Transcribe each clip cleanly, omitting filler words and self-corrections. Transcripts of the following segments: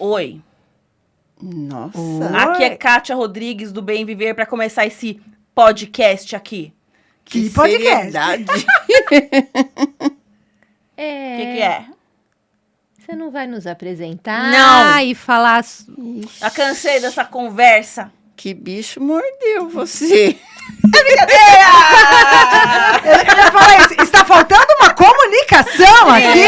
Oi. Nossa. Aqui é Kátia Rodrigues do Bem Viver para começar esse podcast aqui. Que podcast? O que é? Você não vai nos apresentar Não. e falar... Já cansei dessa conversa. Que bicho mordeu você. Eu ia falar isso. Está faltando uma comunicação aqui.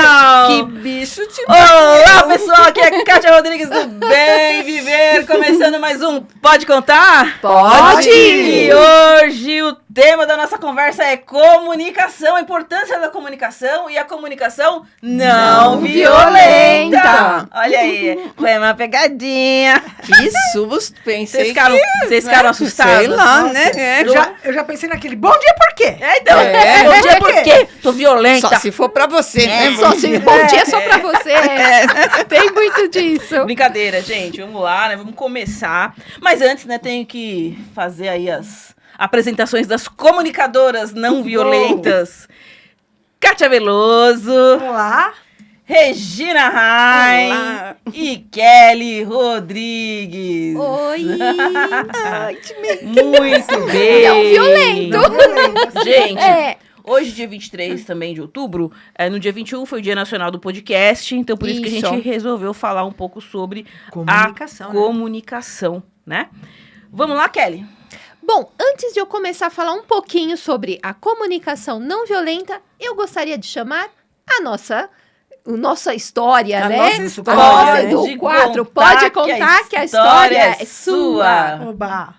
Não. Que bicho te Olá, pessoal, aqui é Kátia Rodrigues do Bem Viver, começando mais um Pode Contar? Pode! E hoje o tema da nossa conversa é comunicação, a importância da comunicação e a comunicação não violenta. Olha aí, foi uma pegadinha. Que susto. Pensei Vocês ficaram assustados? Sei lá, né? Eu já pensei naquele bom dia por quê? Então, bom dia por quê? Tô violenta. Só se for pra você, né? Só se bom dia só pra você. Tem muito disso. Brincadeira, gente. Vamos lá, né? Vamos começar. Mas antes, né, tenho que fazer aí as apresentações das comunicadoras não violentas. Kátia Veloso. Olá. Regina Rai. Olá. E Kelly Rodrigues. Oi. Ai, te me... Muito bem. Não violento. Gente, hoje, dia 23 também de outubro, no dia 21 foi o Dia Nacional do Podcast, então por isso que a Isso. gente resolveu falar um pouco sobre Comunicação, a né? comunicação, né? Vamos lá, Kelly? Bom, antes de eu começar a falar um pouquinho sobre a comunicação não violenta, eu gostaria de chamar a nossa história, A né? nossa história, Nossa, né? do quadro. Pode contar que a história é sua. Oba.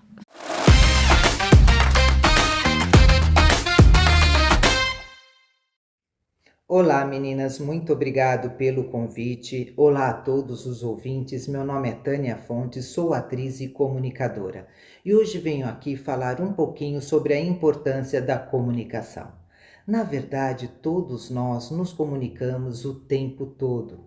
Olá meninas, muito obrigado pelo convite. Olá a todos os ouvintes, meu nome é Tânia Fontes, sou atriz e comunicadora. E hoje venho aqui falar um pouquinho sobre a importância da comunicação. Na verdade, todos nós nos comunicamos o tempo todo,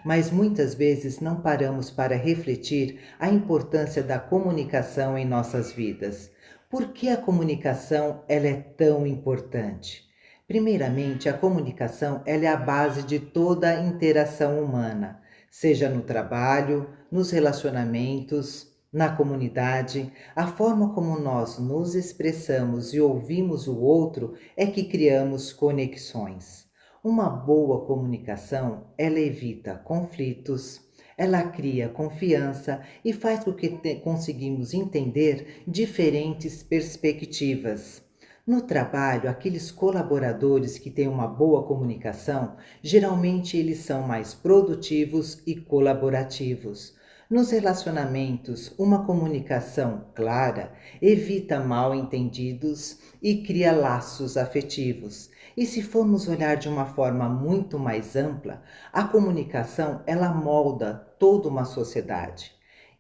mas muitas vezes não paramos para refletir a importância da comunicação em nossas vidas. Por que a comunicação ela é tão importante? Primeiramente, a comunicação ela é a base de toda a interação humana, seja no trabalho, nos relacionamentos, na comunidade. A forma como nós nos expressamos e ouvimos o outro é que criamos conexões. Uma boa comunicação, ela evita conflitos, ela cria confiança e faz com que conseguimos entender diferentes perspectivas. No trabalho, aqueles colaboradores que têm uma boa comunicação, geralmente eles são mais produtivos e colaborativos. Nos relacionamentos, uma comunicação clara evita mal-entendidos e cria laços afetivos. E se formos olhar de uma forma muito mais ampla, a comunicação ela molda toda uma sociedade.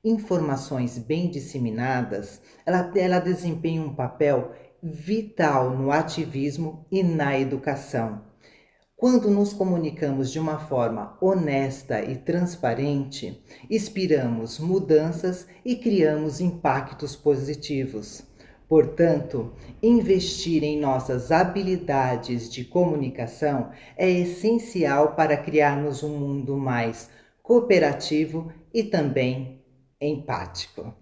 Informações bem disseminadas, ela desempenha um papel vital no ativismo e na educação. Quando nos comunicamos de uma forma honesta e transparente, inspiramos mudanças e criamos impactos positivos. Portanto, investir em nossas habilidades de comunicação é essencial para criarmos um mundo mais cooperativo e também empático.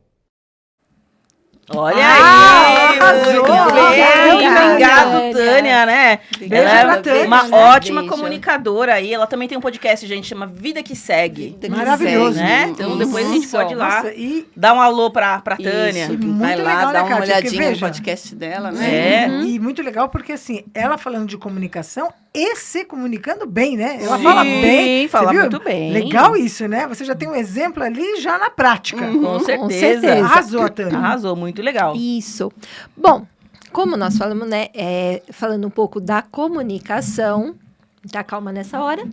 Olha aí! arrasou! Muito bem! Obrigado, Tânia. Tânia, né? Beijo Ela pra é Tânia, uma né? ótima Beijo. comunicadora aí. Ela também tem um podcast, gente, chama Vida que Segue. Maravilhoso. Né? Então depois a gente Isso. pode ir lá Nossa, e dar um alô pra Tânia. Isso, Muito vai lá, legal, dá né, uma Kátia? olhadinha Porque, no veja, podcast dela, né? É. E muito legal porque, assim, ela falando de comunicação e se comunicando bem, né? Ela Sim, fala bem. fala você viu? muito bem. Legal isso, né? Você já tem um exemplo ali já na prática. Com certeza. certeza. Arrasou, a Tânia. Arrasou, muito legal. Isso. Bom, como nós falamos, né, falando um pouco da comunicação, tá calma nessa hora?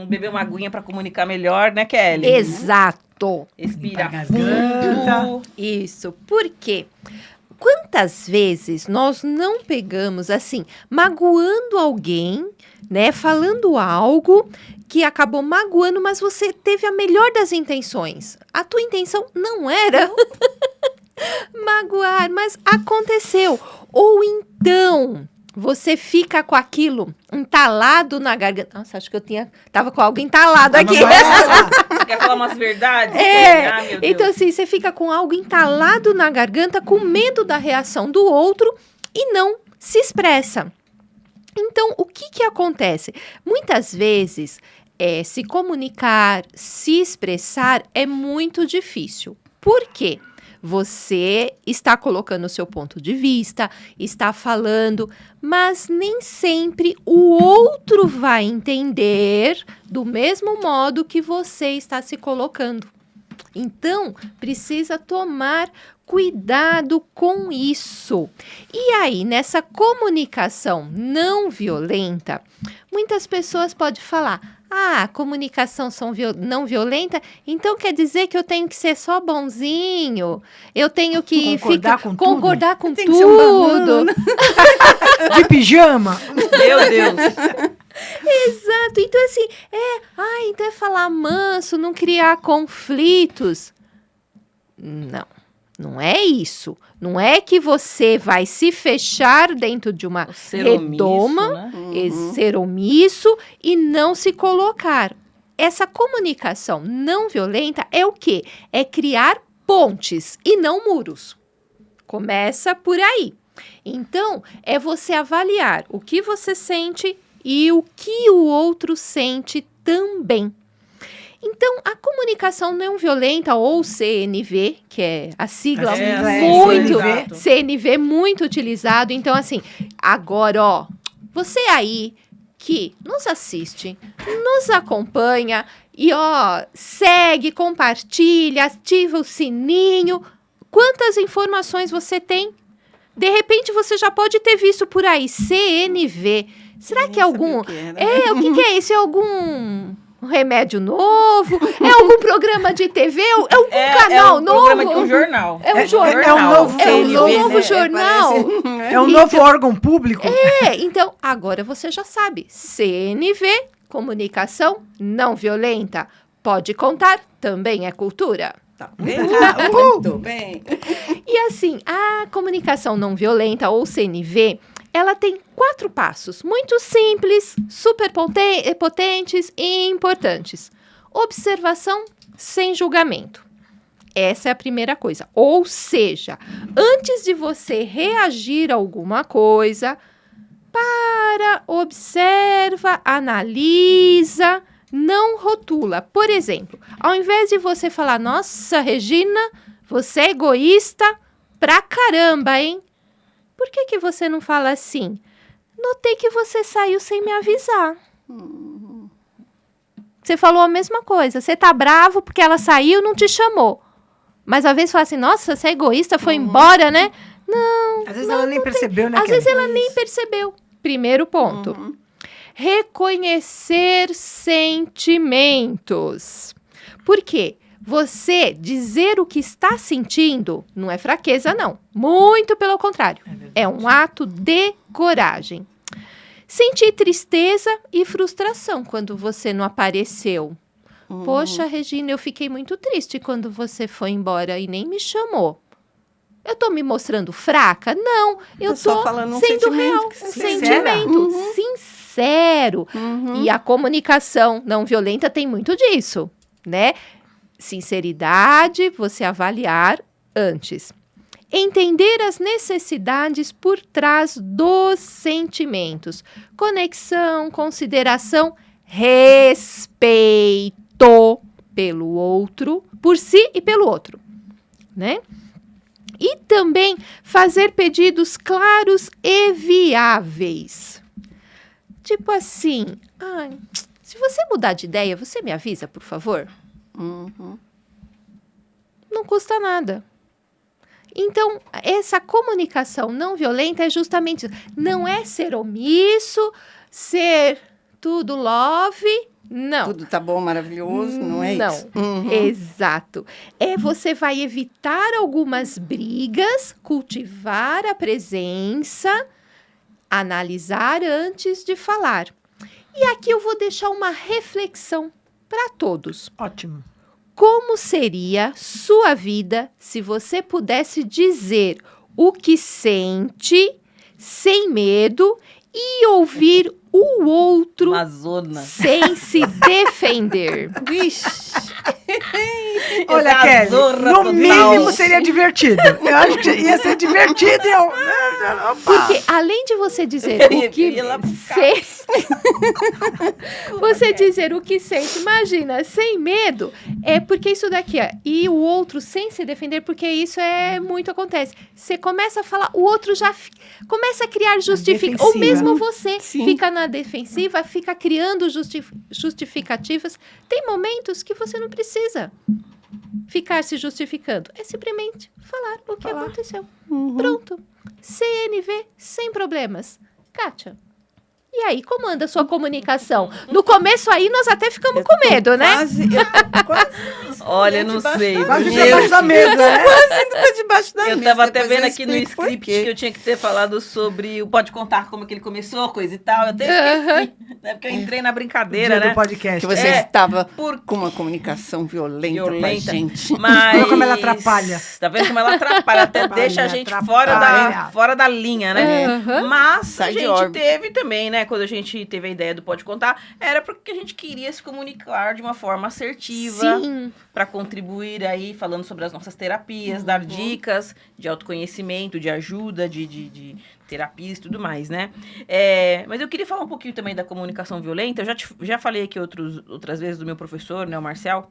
Beber uma aguinha pra comunicar melhor, né, Kelly? Exato. Expirar Limpar a garganta. fundo. Isso. Por quê? Quantas vezes nós não pegamos assim, magoando alguém, né, falando algo que acabou magoando, mas você teve a melhor das intenções. A tua intenção não era magoar, mas aconteceu. Ou então você fica com aquilo entalado na garganta. Nossa, acho que tava com algo entalado aqui. Você quer falar umas verdades? Ah, meu Deus. Então, assim, você fica com algo entalado na garganta, com medo da reação do outro e não se expressa. Então, o que acontece? Muitas vezes, se comunicar, se expressar é muito difícil. Por quê? Você está colocando o seu ponto de vista, está falando, mas nem sempre o outro vai entender do mesmo modo que você está se colocando. Então, precisa tomar cuidado com isso. E aí, nessa comunicação não violenta, muitas pessoas podem falar: comunicação não violenta, então quer dizer que eu tenho que ser só bonzinho, eu tenho que concordar com Tem que ser um tudo. De pijama. Meu Deus. Exato, então assim, então é falar manso, não criar conflitos. Não é isso. Não é que você vai se fechar dentro de uma redoma, ser omisso e não se colocar. Essa comunicação não violenta é o quê? É criar pontes e não muros. Começa por aí. Então, é você avaliar o que você sente e o que o outro sente também. Então, a comunicação não violenta, ou CNV, que é a sigla CNV muito utilizado. Então, assim, agora, você aí que nos assiste, nos acompanha e, segue, compartilha, ativa o sininho. Quantas informações você tem? De repente, você já pode ter visto por aí, CNV. Será que é algum... O que é isso? É algum... remédio novo? É algum programa de TV? É algum canal novo? Programa de um jornal. É um jornal. É um novo, novo jornal. É um novo órgão público. Então, agora você já sabe. CNV, comunicação não violenta. Pode contar, também é cultura. Tá muito bem. E assim, a comunicação não violenta, ou CNV, ela tem 4 passos, muito simples, super potentes e importantes. Observação sem julgamento. Essa é a primeira coisa. Ou seja, antes de você reagir a alguma coisa, observa, analisa, não rotula. Por exemplo, ao invés de você falar: nossa, Regina, você é egoísta pra caramba, hein? Por que você não fala assim? Notei que você saiu sem me avisar. Você falou a mesma coisa. Você tá bravo porque ela saiu e não te chamou. Mas às vezes fala assim: nossa, você é egoísta, foi embora, né? Não. Às vezes ela nem percebeu, né? Às vezes ela nem percebeu. Primeiro ponto. Reconhecer sentimentos. Por quê? Você dizer o que está sentindo não é fraqueza, não. Muito pelo contrário. É um ato de coragem. Sentir tristeza e frustração quando você não apareceu. Poxa, Regina, eu fiquei muito triste quando você foi embora e nem me chamou. Eu tô me mostrando fraca? Não, eu tô sendo real. Um sentimento sincero. E a comunicação não violenta tem muito disso, né? Sinceridade, você avaliar antes. Entender as necessidades por trás dos sentimentos. Conexão, consideração, respeito pelo outro, por si e pelo outro, né? E também fazer pedidos claros e viáveis. Tipo assim, se você mudar de ideia, você me avisa, por favor? Não custa nada. Então, essa comunicação não violenta é justamente isso. Não é ser omisso, ser tudo love, não. Tudo tá bom, maravilhoso, não é isso? Não, exato. Você vai evitar algumas brigas, cultivar a presença, analisar antes de falar. E aqui eu vou deixar uma reflexão para todos. Ótimo. Como seria sua vida se você pudesse dizer o que sente, sem medo, e ouvir o outro Amazona. sem se defender. Vixe. Olha, Essa Kelly, zorra no total. mínimo seria divertido. Eu acho que ia ser divertido. Opa. Porque além de você dizer o que ia lá pro sente, você dizer o que sente, imagina, sem medo, é porque isso daqui, ó, e o outro sem se defender, porque isso muito acontece. Você começa a falar, o outro já começa a criar justificativas, ou defensiva. mesmo você Sim. fica na defensiva, fica criando justificativas. Tem momentos que você não precisa ficar se justificando. É simplesmente falar o que aconteceu. Pronto. CNV sem problemas. Kátia, e aí, como anda a sua comunicação? No começo aí, nós até ficamos com medo, né? Eu tô quase Olha, não sei. Quase Meu debaixo da mesa, né? quase indo pra debaixo da Eu mesa. tava até Depois vendo eu aqui no explico por script quê. que eu tinha que ter falado sobre o Pode Contar, como que ele começou, coisa e tal. Eu até esqueci, né? Porque eu entrei na brincadeira, Dia né? do podcast. Que você É, estava por- com uma comunicação violenta com a Violenta. gente. Mas... Olha como ela atrapalha. Tá vendo como ela atrapalha? Até Atrapalha, deixa a gente atrapalha. fora da linha, né? Aham. Mas Sai a de gente órbita. teve também, né? Quando a gente teve a ideia do Pode Contar, era porque a gente queria se comunicar de uma forma assertiva. Sim. Para contribuir aí, falando sobre as nossas terapias, dar dicas de autoconhecimento, de ajuda, de terapias e tudo mais, né? Mas eu queria falar um pouquinho também da comunicação violenta. Eu já falei aqui outras vezes do meu professor, né, o Marcel,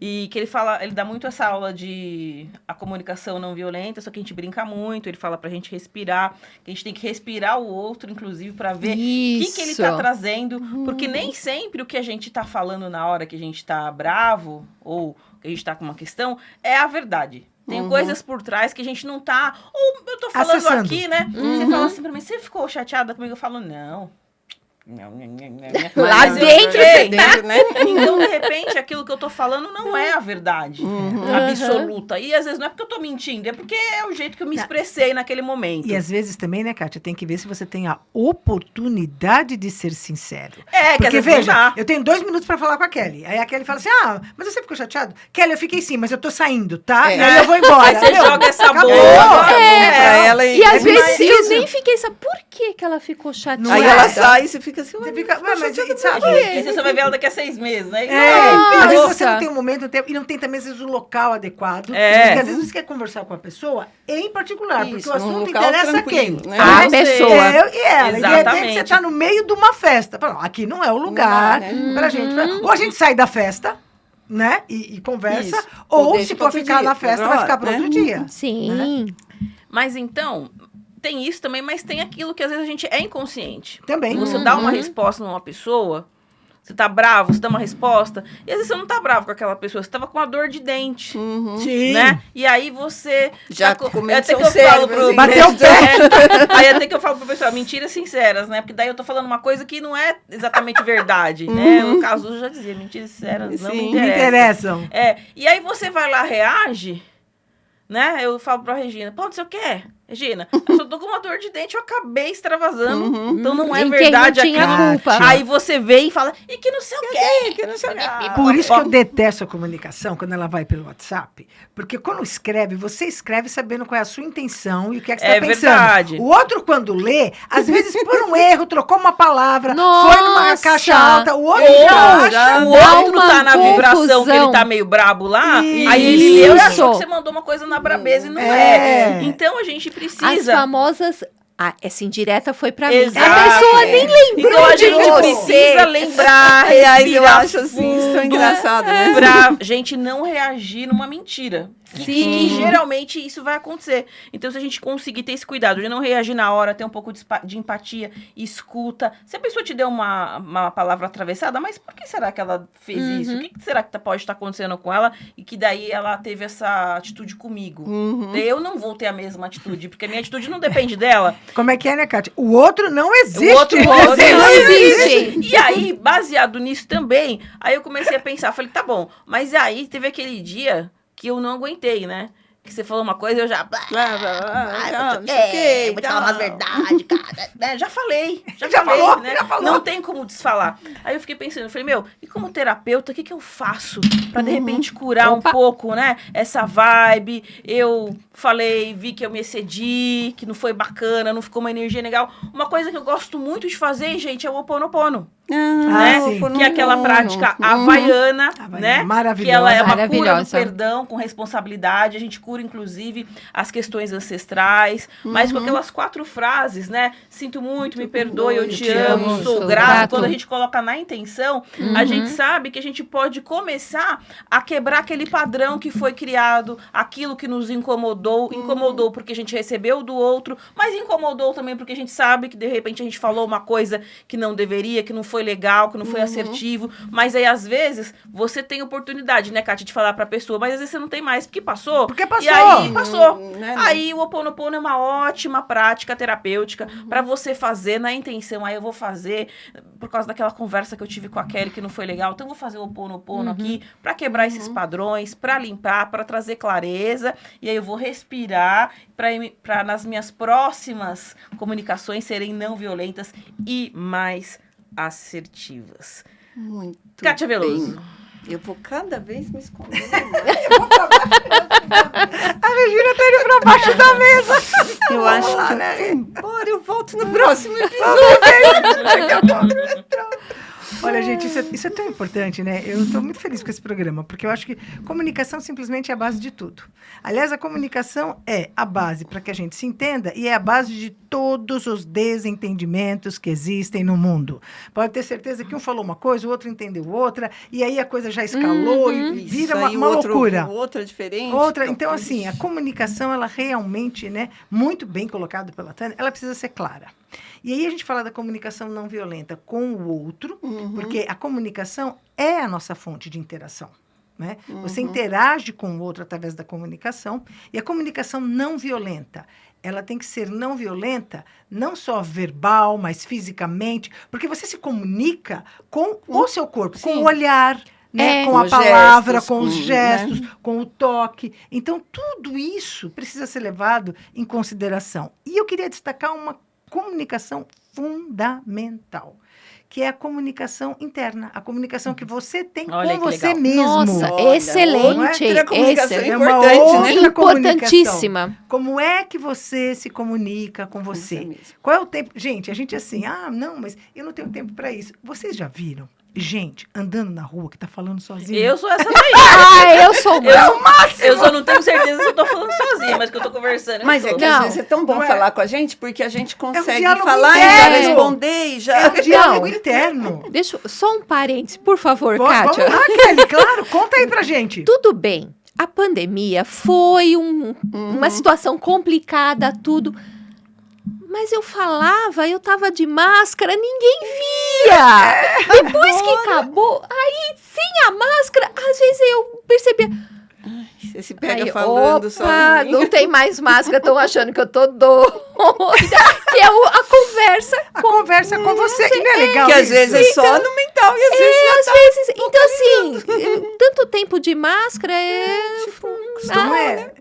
e que ele dá muito essa aula de a comunicação não violenta, só que a gente brinca muito, ele fala pra gente respirar, que a gente tem que respirar o outro, inclusive, para ver o que ele tá trazendo, porque nem sempre o que a gente tá falando na hora que a gente tá bravo, ou que a gente tá com uma questão, é a verdade. Tem coisas por trás que a gente não tá... Ou eu tô falando Acessando. aqui, né? Você fala assim pra mim, você ficou chateada comigo? Eu falo, não. Lá Mas eu dentro sei, dentro, né? Então, de repente, aquilo que eu tô falando não é a verdade absoluta. E às vezes não é porque eu tô mentindo, é porque é o jeito que eu me expressei naquele momento. E às vezes também, né, Kátia, tem que ver se você tem a oportunidade de ser sincero. Que às Porque, vezes não veja, dá. eu tenho 2 minutos pra falar com a Kelly. Aí a Kelly fala assim, mas você ficou chateado? Kelly, eu fiquei sim, mas eu tô saindo, tá? É. E aí eu vou embora. Aí você Meu, joga essa acabou. bola. Pra ela E às vezes eu preciso. nem fiquei sabendo por que ela ficou chateada. Aí Não é? ela sai e você fica assim... Você "Ué, fica, ficou mas, chateada sabe? E você só vai ver ela daqui a 6 meses, né? Às vezes Nossa. você não tem um momento, não tem- e não tem também, às vezes, o local adequado. É. Porque às vezes você quer conversar com a pessoa em particular, porque Isso, o num assunto local interessa a quem? tranquilo, né? A Você. pessoa. Eu e ela. E de repente Exatamente. você tá no meio de uma festa. Fala, aqui não é o lugar Não dá, né? pra gente. Ou a gente sai da festa, né? E conversa. Isso. Ou Ou deixa se pra for outro ficar dia, na festa, outra vai hora, ficar para né? outro dia. Sim. Mas então, tem isso também, mas tem aquilo que às vezes a gente é inconsciente. Também. Você dá uma resposta numa pessoa, você tá bravo, você dá uma resposta, e às vezes você não tá bravo com aquela pessoa, você tava com uma dor de dente, Sim. né? E aí você... Já tá comeu até seu que eu falo cérebro, pro... assim, Bateu o pé. Aí até que eu falo pro pessoal, mentiras sinceras, né? Porque daí eu tô falando uma coisa que não é exatamente verdade, né? No caso, eu já dizia, mentiras sinceras não me Sim. Me interessam. interessam. E aí você vai lá, reage, né? Eu falo pra Regina, pô, não sei o quê. Regina, eu só tô com uma dor de dente, eu acabei extravasando. Então não é Em verdade quem não tinha aquilo. culpa. Aí você vem e fala, e que não sei o quê. Que não sei o quê. Por isso que eu detesto a comunicação quando ela vai pelo WhatsApp. Porque quando escreve, você escreve sabendo qual é a sua intenção e o que é que você É está pensando. verdade. O outro, quando lê, às vezes por um erro, trocou uma palavra, Nossa. foi numa caixa alta, o outro Ou já acha. o dá outro uma tá na vibração que confusão. ele tá meio brabo lá, Isso. aí ele leu e achou Isso. que você mandou uma coisa na brabeza e não É. é. Então a gente As precisa... famosas... essa indireta foi pra mim. Exato. A pessoa nem lembrou Então a de gente você. precisa lembrar, Aliás, eu respirar acho assim, isso tão fundo, engraçado, né? pra gente não reagir numa mentira. E Sim. geralmente isso vai acontecer. Então, se a gente conseguir ter esse cuidado de não reagir na hora, ter um pouco de empatia, escuta. Se a pessoa te deu uma palavra atravessada, mas por que será que ela fez isso? O que será que pode estar acontecendo com ela? E que daí ela teve essa atitude comigo. Eu não vou ter a mesma atitude, porque a minha atitude não depende dela. Como é que é, né, Kátia? O outro não existe. O outro Não existe. E aí, baseado nisso também, aí eu comecei a pensar, falei, tá bom, mas aí teve aquele dia que eu não aguentei, né? que você falou uma coisa e eu já... Não sei o quê, vou te falar umas verdades, cara. Né? Já falei, Já falei, falou, né? já falou. Não tem como desfalar. Aí eu fiquei pensando, eu falei, e como terapeuta, o que eu faço pra, de repente, curar um pouco, né? Essa vibe. Eu falei, vi que eu me excedi, que não foi bacana, não ficou uma energia legal. Uma coisa que eu gosto muito de fazer, gente, é o Ho'oponopono. Né? sim. Que é aquela prática havaiana, né? Maravilhosa. Que ela é uma cura do Maravilhosa. perdão com responsabilidade. A gente cura, inclusive, as questões ancestrais, mas com aquelas 4 frases, né? Sinto muito, me perdoe, eu te amo, sou grato. Quando a gente coloca na intenção, a gente sabe que a gente pode começar a quebrar aquele padrão que foi criado, aquilo que nos incomodou. Incomodou porque a gente recebeu do outro, mas incomodou também porque a gente sabe que, de repente, a gente falou uma coisa que não deveria, que não foi legal, que não foi assertivo, mas aí às vezes você tem oportunidade, né, Kátia, de falar pra pessoa, mas às vezes você não tem mais, porque passou. Porque passou. E aí passou. Né? Aí o Ho'oponopono é uma ótima prática terapêutica pra você fazer na intenção. Aí eu vou fazer, por causa daquela conversa que eu tive com a Kelly que não foi legal, então eu vou fazer o Ho'oponopono aqui pra quebrar esses padrões, pra limpar, pra trazer clareza, e aí eu vou respirar pra nas minhas próximas comunicações serem não violentas e mais assertivas. Muito Kátia bem. Veloso. Eu vou cada vez me esconder. A Regina tá indo pra baixo da mesa. Eu acho lá, que né? eu vou embora, eu volto no próximo episódio. Olha, gente, isso é tão importante, né? Eu estou muito feliz com esse programa, porque eu acho que comunicação simplesmente é a base de tudo. Aliás, a comunicação é a base para que a gente se entenda e é a base de todos os desentendimentos que existem no mundo. Pode ter certeza que um falou uma coisa, o outro entendeu outra, e aí a coisa já escalou e vira uma loucura. Outra diferente. Então, assim, a comunicação, ela realmente, né, muito bem colocada pela Tânia, ela precisa ser clara. E aí a gente fala da comunicação não violenta com o outro, porque a comunicação é a nossa fonte de interação. Né? Você interage com o outro através da comunicação, e a comunicação não violenta, ela tem que ser não violenta, não só verbal, mas fisicamente, porque você se comunica com o seu corpo, com o olhar, né? Com Com a os palavra, gestos, com os com, gestos, né? com o toque. Então, tudo isso precisa ser levado em consideração. E eu queria destacar uma comunicação fundamental, que é a comunicação interna, a comunicação que você tem Olha com que você legal. mesmo. Nossa, Olha, excelente. outra comunicação Excelente. É uma importante, outra né? Importantíssima. Como é que você se comunica com você? mesmo. Qual é o tempo? Gente, a gente é assim, não, mas eu não tenho tempo para isso. Vocês já viram gente andando na rua que tá falando sozinho? Eu sou essa daí. Eu sou Eu só não tenho certeza se eu tô falando sozinha, mas que eu tô conversando. Mas eu é tô. que Não. às vezes é tão bom Não é? falar com a gente, porque a gente consegue diálogo falar e interno. já responder e já... É um diálogo interno. Deixa só um parênteses, por favor, Vamos Kátia. lá, Kelly, claro, conta aí pra gente. Tudo bem. A pandemia foi uma situação complicada, tudo. Mas eu falava, eu tava de máscara, ninguém via. Depois que acabou, aí sem a máscara, às vezes eu percebia. Você se pega Aí, falando opa, sozinho. não tem mais máscara, estão achando que eu tô doida. Que é a conversa A conversa com você. E não é legal Que às isso? vezes é só no mental e às vezes É, às vezes. Então, assim, tanto tempo de máscara é. Não é?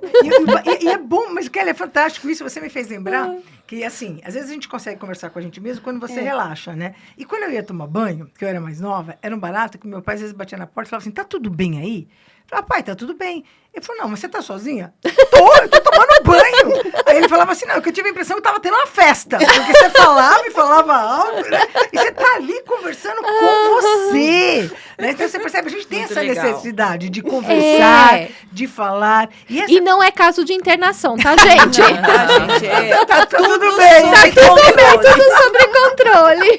E é bom, mas Kelly, é fantástico isso. Você me fez lembrar que, assim, às vezes a gente consegue conversar com a gente mesmo quando você relaxa, né? E quando eu ia tomar banho, que eu era mais nova, era um barato que meu pai às vezes batia na porta e falava assim, tá tudo bem aí? Eu falava, pai, tá tudo bem. Ele falou, não, mas você tá sozinha? Eu tô tomando banho. Aí ele falava assim, não, que eu tive a impressão que tava tendo uma festa. Porque você falava e falava alto, né? E você tá ali conversando com você. Né? Então você percebe, a gente tem Muito essa legal. necessidade de conversar, É. de falar. E essa E não é caso de internação, tá, gente? Tá, gente? Tá tudo bem. sob Tá controle. Tudo sob controle.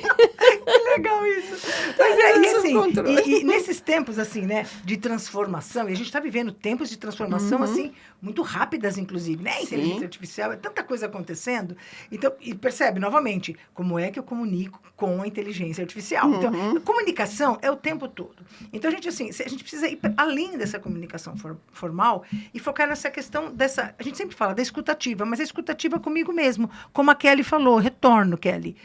Que legal isso. Mas é, e Sob assim, controle. e nesses tempos, assim, né, de transformação, e a gente está vivendo tempos de transformação, assim, muito rápidas, inclusive, né? Inteligência artificial, é tanta coisa acontecendo. Então, e percebe, novamente, como é que eu comunico com a inteligência artificial. Então, a comunicação é o tempo todo. Então, a gente, assim, a gente precisa ir além dessa comunicação formal e focar nessa questão dessa... A gente sempre fala da escutativa, mas a escutativa comigo mesmo. Como a Kelly falou, retorno, Kelly.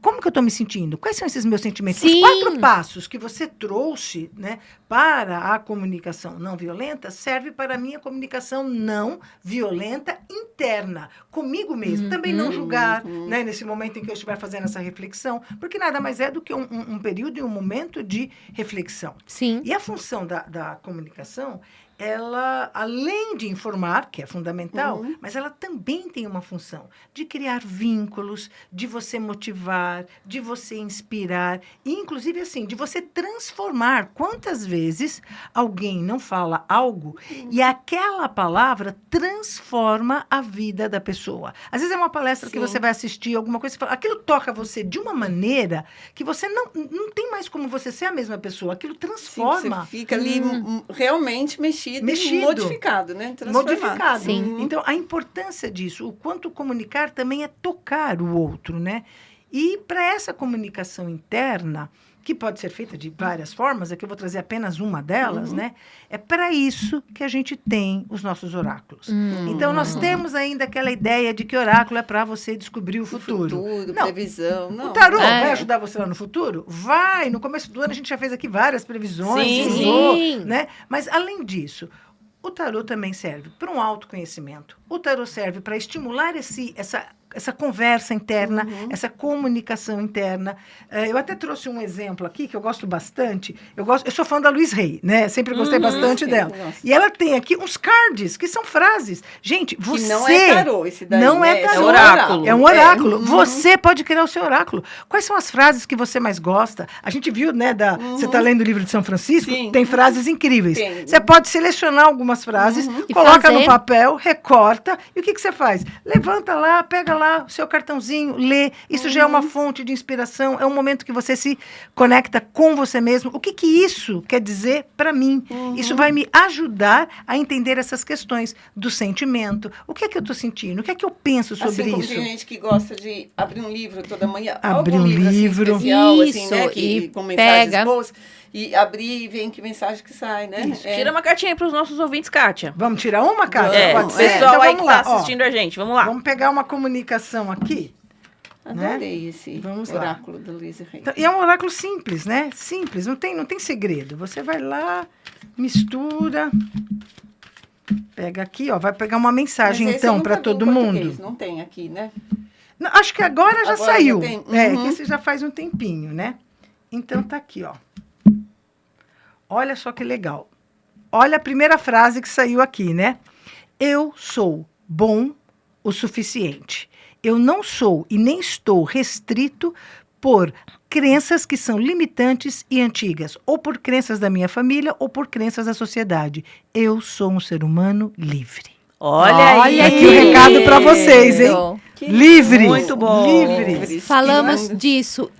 como que eu estou me sentindo? Quais são esses meus sentimentos? Sim. Os 4 passos que você trouxe, né, para a comunicação não violenta serve para a minha comunicação não violenta interna, comigo mesmo. Também não julgar, né, nesse momento em que eu estiver fazendo essa reflexão, porque nada mais é do que um período e um momento de reflexão. Sim. E a função da comunicação, ela, além de informar, que é fundamental, mas ela também tem uma função de criar vínculos, de você motivar, de você inspirar, e inclusive assim, de você transformar. Quantas vezes alguém não fala algo e aquela palavra transforma a vida da pessoa? Às vezes é uma palestra que você vai assistir, alguma coisa, aquilo toca você de uma maneira que você não tem mais como você ser a mesma pessoa, aquilo transforma. Você fica ali realmente mexido. Modificado, né? Modificado. Sim. Então, a importância disso, o quanto comunicar também é tocar o outro, né? E para essa comunicação interna, que pode ser feita de várias formas, aqui eu vou trazer apenas uma delas, né? É para isso que a gente tem os nossos oráculos. Então, nós temos ainda aquela ideia de que oráculo é para você descobrir o futuro. Não. Previsão. Não. O tarô vai ajudar você lá no futuro? Vai! No começo do ano a gente já fez aqui várias previsões. Sim. Né? Mas, além disso, o tarô também serve para um autoconhecimento. O tarô serve para estimular essa conversa interna, essa comunicação interna. Eu até trouxe um exemplo aqui que eu gosto bastante. Eu sou fã da Louise Hay, né? Sempre gostei bastante dela. E ela tem aqui uns cards, que são frases. Gente, você... Que não é tarô, esse daí. Não é tarô. É oráculo. É um oráculo. Você pode criar o seu oráculo. Quais são as frases que você mais gosta? A gente viu, né? Você está lendo o livro de São Francisco? Sim. Tem frases incríveis. Tem. Você pode selecionar algumas frases, E coloca fazer. no papel, recorta. E o que você faz? Levanta lá, pega lá o seu cartãozinho, lê. Isso já é uma fonte de inspiração. É um momento que você se conecta com você mesmo. O que isso quer dizer para mim? Isso vai me ajudar a entender essas questões do sentimento. O que é que eu estou sentindo? O que é que eu penso sobre assim como isso? tem gente que gosta de abrir um livro toda manhã. Abrir algum um livro. livro. Assim, especial, Isso, assim, né? e Com mensagens pega. boas. E abrir e ver em que mensagem que sai, né? Isso. Tira uma cartinha aí pros nossos ouvintes, Kátia. Vamos tirar uma, Kátia? É, Pode o ser? pessoal Então, aí que vamos lá. tá assistindo a gente, vamos lá. Vamos pegar uma comunicação aqui. Adorei esse Vamos lá. oráculo da Louise Hay. Então, e é um oráculo simples, né? Simples, não tem segredo. Você vai lá, mistura, pega aqui, ó, vai pegar uma mensagem, Mas esse então, eu para nunca vi em todo português, mundo. Não tem aqui, né? Não, acho que agora já Agora saiu. já tem? Que esse já faz um tempinho, né? Então, tá aqui, ó. Olha só que legal. Olha a primeira frase que saiu aqui, né? Eu sou bom o suficiente. Eu não sou e nem estou restrito por crenças que são limitantes e antigas, ou por crenças da minha família, ou por crenças da sociedade. Eu sou um ser humano livre. Olha aí. aqui o recado para vocês, hein? Livre. Muito bom. Livre. Falamos disso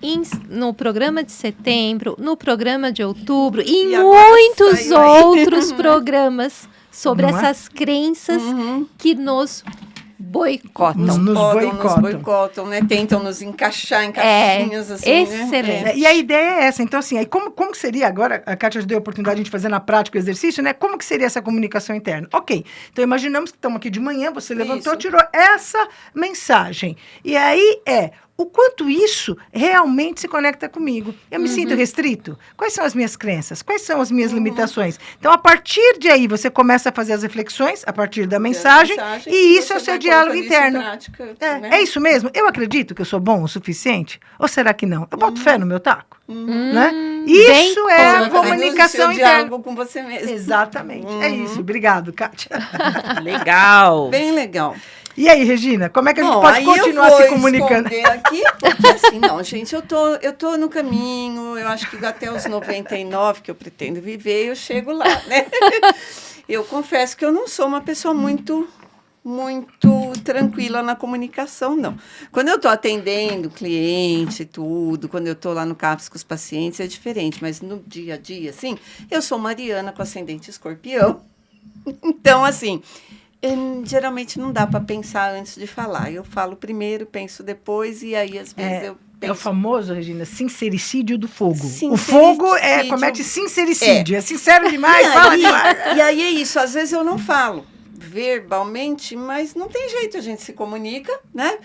no programa de setembro, no programa de outubro e em E agora muitos saiu aí. outros programas sobre Não é? essas crenças que nos boicotam. Nos boicotam, né? Tentam nos encaixar em caixinhas, assim, excelente. né? E a ideia é essa. Então, assim, aí como que seria agora, a Kátia deu a oportunidade de a gente fazer na prática o exercício, né? Como que seria essa comunicação interna? Ok, então imaginamos que estamos aqui de manhã, você levantou, Isso. tirou essa mensagem. E aí o quanto isso realmente se conecta comigo. Eu me sinto restrito? Quais são as minhas crenças? Quais são as minhas limitações? Então, a partir de aí, você começa a fazer as reflexões, a partir da mensagem, e isso é o seu diálogo interno. É isso mesmo? Eu acredito que eu sou bom o suficiente? Ou será que não? Eu boto fé no meu taco? Né? Isso é a comunicação interna. Diálogo com você mesmo. Exatamente. É isso. Obrigado, Kátia. Legal. Bem legal. E aí, Regina, como é que a gente Bom, pode aí continuar eu vou se comunicando? esconder aqui, porque assim, não, gente, eu tô no caminho, eu acho que até os 99 que eu pretendo viver, eu chego lá, né? Eu confesso que eu não sou uma pessoa muito tranquila na comunicação, não. Quando eu estou atendendo cliente, tudo, quando eu estou lá no CAPS com os pacientes, é diferente, mas no dia a dia, assim, eu sou Mariana com ascendente Escorpião. Então, assim, geralmente não dá para pensar antes de falar. Eu falo primeiro, penso depois, e aí, às vezes, eu penso... É o famoso, Regina, sincericídio do fogo. Sincericídio. O fogo comete sincericídio. É sincero demais, fala demais. E aí é isso, às vezes eu não falo verbalmente, mas não tem jeito, a gente se comunica, né?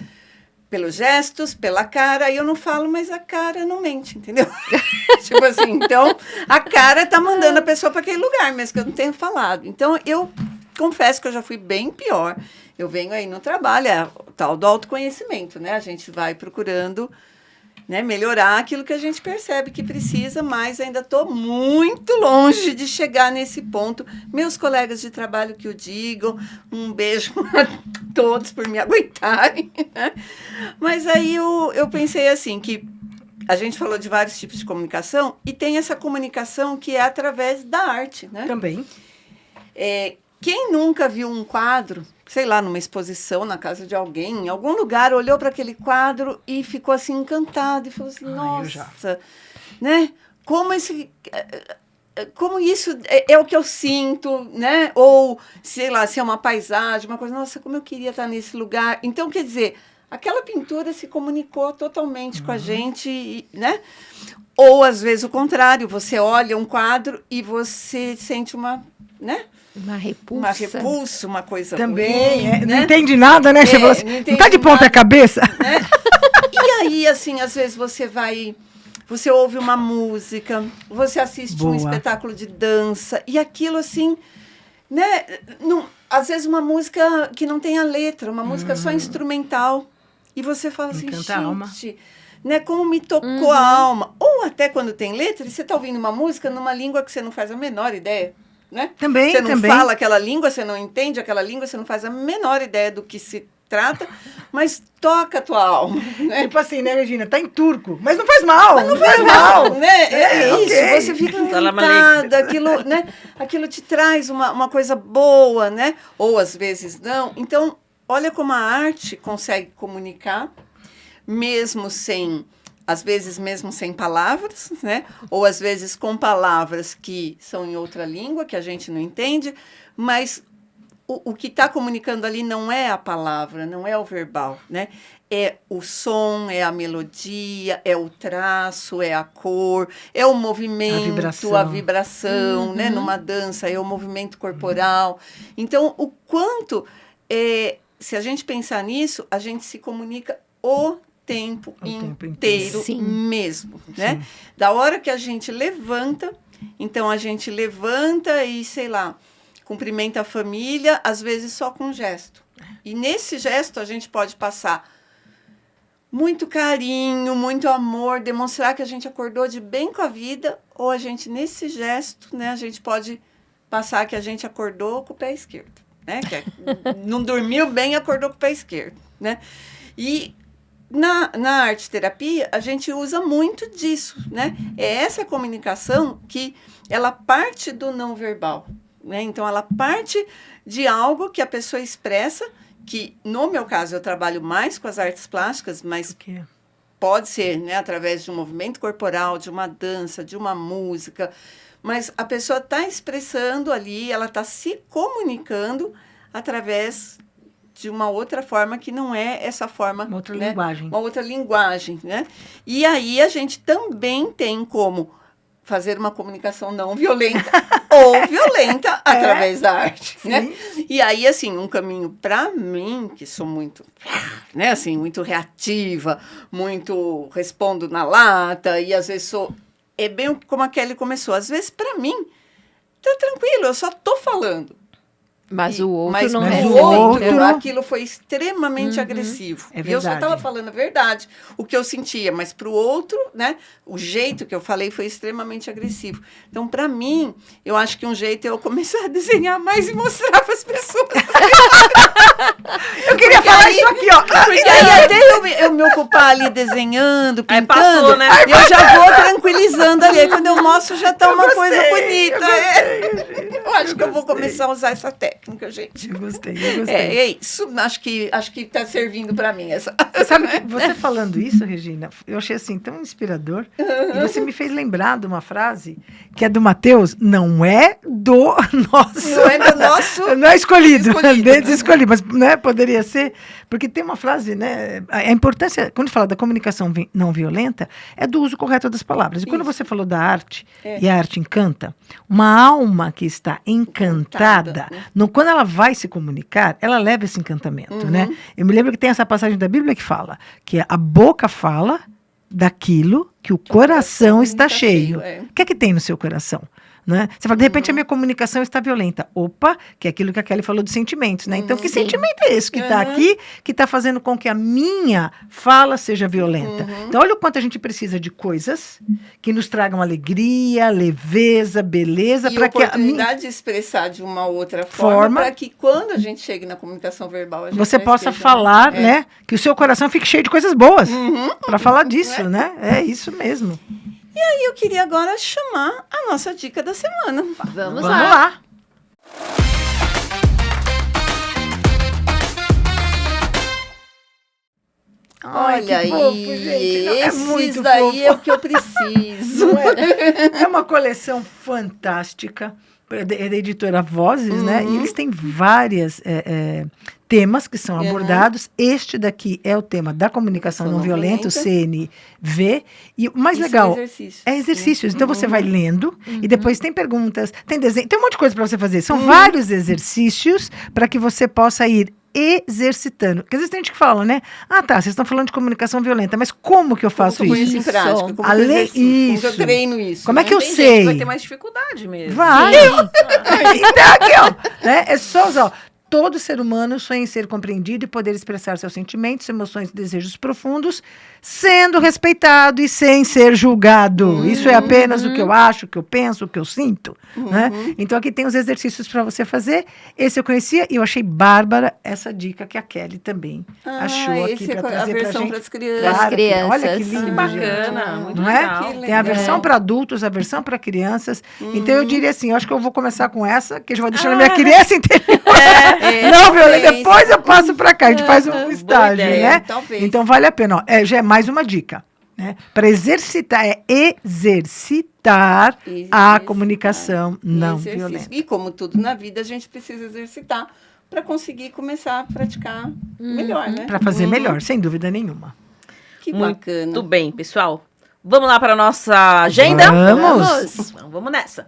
pelos gestos, pela cara, aí eu não falo, mas a cara não mente, entendeu? Tipo assim, então a cara tá mandando a pessoa para aquele lugar, mesmo que eu não tenha falado. Então eu confesso que eu já fui bem pior. Eu venho aí no trabalho, é o tal do autoconhecimento, né? A gente vai procurando, né, melhorar aquilo que a gente percebe que precisa, mas ainda estou muito longe de chegar nesse ponto. Meus colegas de trabalho que o digam, um beijo a todos por me aguentarem, né? Mas aí eu pensei assim, que a gente falou de vários tipos de comunicação e tem essa comunicação que é através da arte, né? Também. Quem nunca viu um quadro, sei lá, numa exposição na casa de alguém, em algum lugar, olhou para aquele quadro e ficou assim encantado e falou assim, nossa, né? Como isso é o que eu sinto, né? Ou, sei lá, se é uma paisagem, uma coisa, nossa, como eu queria estar nesse lugar. Então, quer dizer, aquela pintura se comunicou totalmente com a gente, né? Ou, às vezes, o contrário, você olha um quadro e você sente uma, né? Uma repulsa. Uma repulsa, uma coisa Também, ruim, né? não entende nada, né? Você fala assim, não tá de ponta cabeça? Né? E aí, assim, às vezes você ouve uma música, você assiste um espetáculo de dança, e aquilo, assim, né? Às vezes uma música que não tem a letra, uma música só instrumental, e você fala assim, Encanta a alma. gente, né, como me tocou a alma. Ou até quando tem letra, e você está ouvindo uma música numa língua que você não faz a menor ideia. Né? Também, você não também. fala aquela língua, você não entende aquela língua, você não faz a menor ideia do que se trata, mas toca a tua alma. Né? Tipo assim, né, Regina? Tá em turco, mas não faz mal. Mas não faz mal, né? É isso, ok. você fica encantada, aquilo, né? Aquilo te traz uma coisa boa, né? Ou às vezes não. Então, olha como a arte consegue comunicar, mesmo sem... Às vezes mesmo sem palavras, né? Ou às vezes com palavras que são em outra língua, que a gente não entende, mas o que está comunicando ali não é a palavra, não é o verbal, né? É o som, é a melodia, é o traço, é a cor, é o movimento, a vibração, né? Numa dança, é o movimento corporal. Então, o quanto, se a gente pensar nisso, a gente se comunica o tempo inteiro mesmo, né? Da hora que a gente levanta, então a gente levanta e, sei lá, cumprimenta a família, às vezes só com um gesto. E nesse gesto a gente pode passar muito carinho, muito amor, demonstrar que a gente acordou de bem com a vida, ou a gente, nesse gesto, né, a gente pode passar que a gente acordou com o pé esquerdo, né? Que não dormiu bem, acordou com o pé esquerdo, né? E na arte-terapia, a gente usa muito disso, né? É essa comunicação que ela parte do não verbal, né? Então, ela parte de algo que a pessoa expressa, que, no meu caso, eu trabalho mais com as artes plásticas, mas pode ser, né, através de um movimento corporal, de uma dança, de uma música, mas a pessoa está expressando ali, ela está se comunicando através de uma outra forma que não é essa forma... Uma outra né? linguagem. Uma outra linguagem, né? E aí a gente também tem como fazer uma comunicação não violenta ou violenta através da arte, né? E aí, assim, um caminho para mim, que sou muito, né, assim, muito reativa, muito respondo na lata, e às vezes é bem como a Kelly começou, às vezes para mim, tá tranquilo, eu só tô falando. Mas o outro mas não o outro, aquilo foi extremamente agressivo. É e eu só estava falando a verdade, o que eu sentia, mas para o outro, né, o jeito que eu falei foi extremamente agressivo. Então, para mim, eu acho que um jeito é eu começar a desenhar mais e mostrar para as pessoas. Eu queria falar isso aqui, ó. Porque aí até eu me ocupar ali desenhando, pintando, passou, né? eu já vou tranquilizando ali. Aí quando eu mostro, já está uma coisa bonita. Eu acho que eu vou começar a usar essa técnica, gente. Eu gostei, eu gostei. É isso. Acho que está servindo para mim essa. Você sabe que você falando isso, Regina, eu achei assim tão inspirador. E você me fez lembrar de uma frase que é do Mateus, não é do nosso. Não é do nosso. Não é escolhido. Deles escolhido, mas né, poderia ser. Porque tem uma frase, né? A importância, quando fala da comunicação não violenta, é do uso correto das palavras. E quando você falou da arte, e a arte encanta, uma alma que está encantada, quando ela vai se comunicar, ela leva esse encantamento, né? Eu me lembro que tem essa passagem da Bíblia que fala, que a boca fala daquilo que o coração está cheio. O que é que tem no seu coração? Né? Você fala, de repente a minha comunicação está violenta. Opa, que é aquilo que a Kelly falou dos sentimentos, né? Então, que sentimento é esse que está aqui, que está fazendo com que a minha fala seja violenta? Então, olha o quanto a gente precisa de coisas que nos tragam alegria, leveza, beleza, para que a minha de expressar de uma outra forma, para que quando a gente chegue na comunicação verbal, a gente você possa falar, né? Que o seu coração fique cheio de coisas boas para falar disso, né? É isso mesmo. E aí eu queria agora chamar a nossa dica da semana. Vamos Vamos lá. lá. Olha aí, fofo, gente. Não, é muito esses daí fofo. é o que eu preciso. Não é? É uma coleção fantástica, da editora Vozes, né? E eles têm vários temas que são abordados. Este daqui é o tema da comunicação não violenta, o CNV. E o mais legal é exercícios. Então você vai lendo e depois tem perguntas, tem desenho, tem um monte de coisa para você fazer. São vários exercícios para que você possa ir exercitando. Porque às vezes tem gente que fala, né? Ah, tá, vocês estão falando de comunicação violenta, mas como que eu faço Como isso? em prática, como Além que eu isso. eu treino isso. Como é que eu Tem gente sei? que vai ter mais dificuldade mesmo. Vai! Então, aqui, ó. Né? É só usar. Ó. Todo ser humano sonha em ser compreendido e poder expressar seus sentimentos, emoções e desejos profundos, sendo respeitado e sem ser julgado. Isso é apenas o que eu acho, o que eu penso, o que eu sinto. Né? Então, aqui tem os exercícios para você fazer. Esse eu conhecia e eu achei bárbara essa dica que a Kelly também achou aqui para trazer para a gente. Para as crianças. Pras crianças. Olha que lindo, Que bacana, gente. muito Não é? legal. Tem a versão para adultos, a versão para crianças. Então, eu diria assim, eu acho que eu vou começar com essa, que eu já vou deixando a minha criança interior. Não, violenta, depois eu passo para cá, a gente faz um estágio, ideia, né? talvez. Então, vale a pena. Ó, já é mais uma dica. Né? Para exercitar, exercitar a comunicação não violenta. E como tudo na vida, a gente precisa exercitar para conseguir começar a praticar melhor, né? Para fazer melhor, sem dúvida nenhuma. Que Muito bacana. bem, pessoal. Vamos lá para a nossa agenda? Vamos. Então, vamos nessa.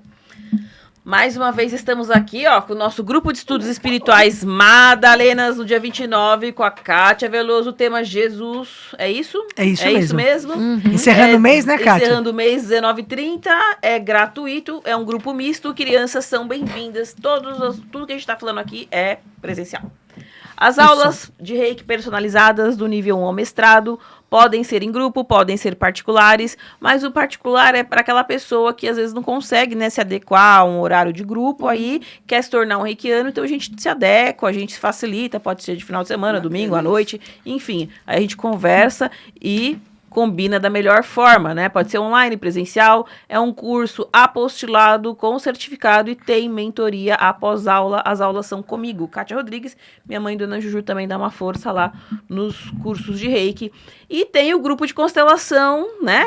Mais uma vez estamos aqui, ó, com o nosso grupo de estudos espirituais Madalenas, no dia 29, com a Kátia Veloso, o tema Jesus. É isso? É isso É mesmo. isso mesmo? Encerrando o mês, né, Kátia? Encerrando o mês, 19h30, é gratuito, é um grupo misto, crianças são bem-vindas, tudo que a gente está falando aqui é presencial. As aulas de reiki personalizadas do nível 1 ao mestrado podem ser em grupo, podem ser particulares, mas o particular é para aquela pessoa que às vezes não consegue, né, se adequar a um horário de grupo, aí quer se tornar um reikiano, então a gente se adequa, a gente se facilita, pode ser de final de semana, domingo, à noite, enfim, aí a gente conversa e combina da melhor forma, né? Pode ser online, presencial, é um curso apostilado com certificado e tem mentoria após aula. As aulas são comigo, Kátia Rodrigues, minha mãe, Dona Juju, também dá uma força lá nos cursos de reiki. E tem o grupo de constelação, né?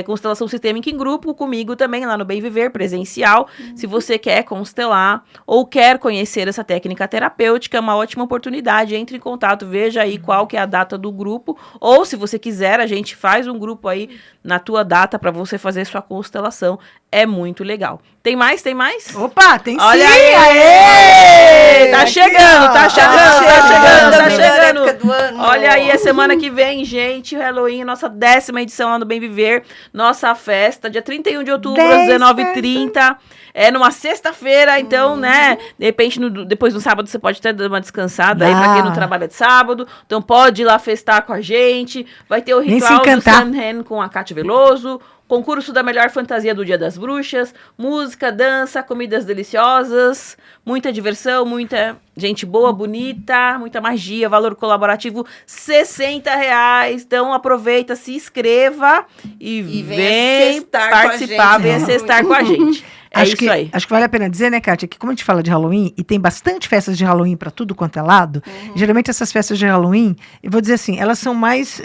Constelação sistêmica em grupo, comigo também, lá no Bem Viver, presencial. Se você quer constelar ou quer conhecer essa técnica terapêutica, é uma ótima oportunidade. Entre em contato, veja aí qual que é a data do grupo. Ou, se você quiser, a gente faz um grupo aí na tua data para você fazer sua constelação. É muito legal. Tem mais? Tem mais? Opa, tem sim! Olha aí! Aê! Tá Aqui, chegando, ó. tá chegando, tá chegando. Época do ano. Olha aí, a semana que vem, gente, o Halloween, nossa 10ª edição lá no Bem Viver, nossa festa, dia 31 de outubro, às 19h30. É numa sexta-feira, então, né, de repente, depois do sábado, você pode até dar uma descansada aí, pra quem não trabalha de sábado. Então, pode ir lá festar com a gente. Vai ter o ritual do Samhain com a Kátia Veloso, concurso da melhor fantasia do Dia das Bruxas, música, dança, comidas deliciosas, muita diversão, muita gente boa, bonita, muita magia, valor colaborativo, R$60. Então, aproveita, se inscreva e vem participar, vem cestar com a gente. Acho que vale a pena dizer, né, Kátia, que como a gente fala de Halloween, e tem bastante festas de Halloween para tudo quanto é lado, geralmente essas festas de Halloween, eu vou dizer assim, elas são mais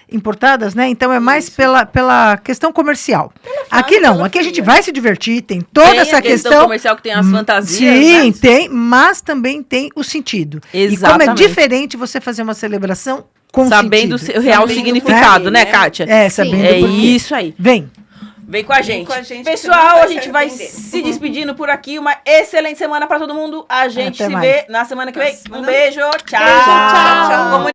importadas, né? Então é mais pela questão comercial. Aqui não, aqui a gente vai se divertir, tem toda essa questão comercial que tem as fantasias. Sim, tem, mas também tem o sentido. Exatamente. E como é diferente você fazer uma celebração com sabendo sentido. o real significado, né, Kátia? Sabendo é por quê. isso aí. Vem com a gente. Pessoal, a gente vai se despedindo por aqui. Uma excelente semana para todo mundo. A gente se vê na semana que vem. Um beijo. Tchau. Tchau.